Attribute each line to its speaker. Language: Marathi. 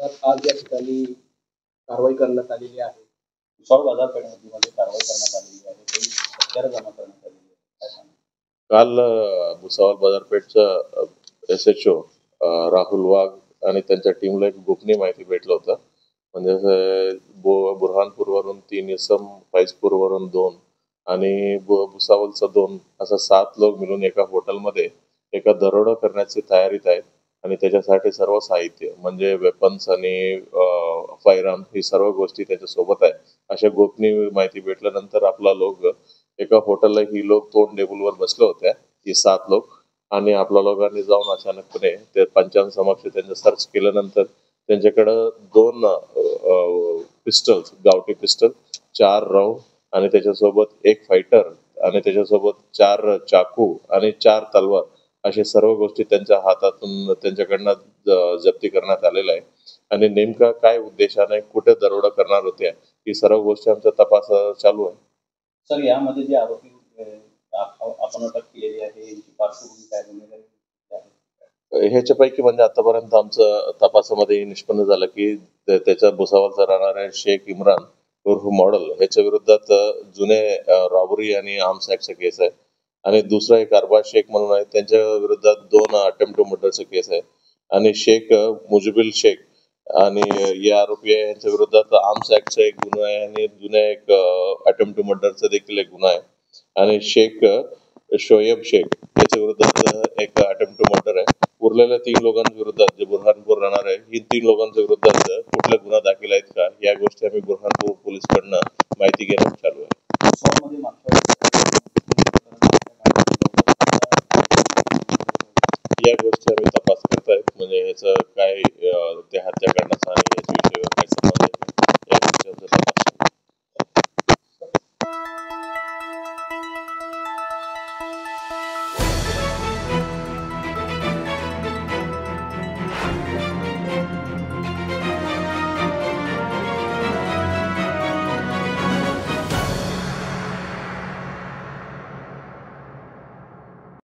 Speaker 1: तर आज या ठिकाणी कारवाई करण्यात आलेली आहे.
Speaker 2: भुसावळ बाजारपेठेमध्ये कारवाई करण्यात आलेली आहे. काही हत्यारं जमा करण्यात आलेली आहे. काय सांगा?
Speaker 3: काल भुसावळ बाजारपेठचा SHO राहुल वाघ आणि त्यांच्या टीमला एक गोपनीय माहिती भेटलं होतं. म्हणजे बुरहानपूरवरून 3 इसम, फैजपूरवरून 2 आणि भुसावळचा 2 असं 7 लोक मिळून एका हॉटेलमध्ये एका दरोडा करण्याची तयारीत आहेत. आणि त्याच्यासाठी सर्व साहित्य म्हणजे वेपन्स आणि फायरआर्म ही सर्व गोष्टी त्याच्यासोबत आहे. अशा गोपनीय माहिती भेटल्यानंतर आपला लोक एका हॉटेलला ही लोक तोंड टेबलवर बसले होते, ही 7 लोक. आणि आपल्या लोकांनी जाऊन अचानकपणे ते पंचांसमक्ष त्यांचं सर्च केल्यानंतर त्यांच्याकडं 2 पिस्टल्स, गावठी पिस्टल, 4 राऊंड आणि त्याच्यासोबत 1 फायटर आणि त्याच्यासोबत 4 चाकू आणि 4 तलवार अशा सर्व गोष्टी त्यांच्या हातातून त्यांच्याकडनं जप्ती करण्यात आलेल्या आहे. आणि नेमका काय उद्देशाने कुठे दरोडा करणार होत्या ही सर्व गोष्टी आमचा तपास चालू आहे.
Speaker 2: सर, यामध्ये जे आरोपी आपण अटक केलेली आहे यांची पार्श्वभूमी काय, गुन्हेगारी आहे?
Speaker 3: ह्याच्यापैकी म्हणजे आतापर्यंत आमचं तपासामध्ये निष्पन्न झालं की त्याच्या भुसावळचा राहणाऱ्या शेख इम्रान उर्फ मॉडेल ह्याच्या विरोधात जुने रॉबरी आणि आर्म्स ऍक्टचा केस आहे. आणि दुसरा एक अरबाज शेख म्हणून आहे, त्यांच्या विरोधात 2 अटेम्प्ट टू मर्डरचा केस आहे. आणि शेख मुजिबुल शेख आणि या आरोपी आहे यांच्या विरोधात आर्म्स ऍक्टचा एक गुन्हा आहे आणि जुन्या एक अटेम्प्ट टू मर्डरचा देखील एक गुन्हा आहे. आणि शेख शोएब शेख याच्या विरोधात एक अटेम्प्ट टू मर्डर आहे. उरलेल्या 3 लोकांच्या विरोधात जे बुरहानपूर राहणार आहे, ही 3 लोकांच्या विरोधात कुठला गुन्हा दाखल आहेत का या गोष्टी आम्ही बुरहानपूर पोलीसकडनं माहिती घेण्यात चालू आहे.
Speaker 2: भुसावळमध्ये मागच्या
Speaker 3: या गोष्टी आम्ही तपास करतायत. म्हणजे ह्याचं काय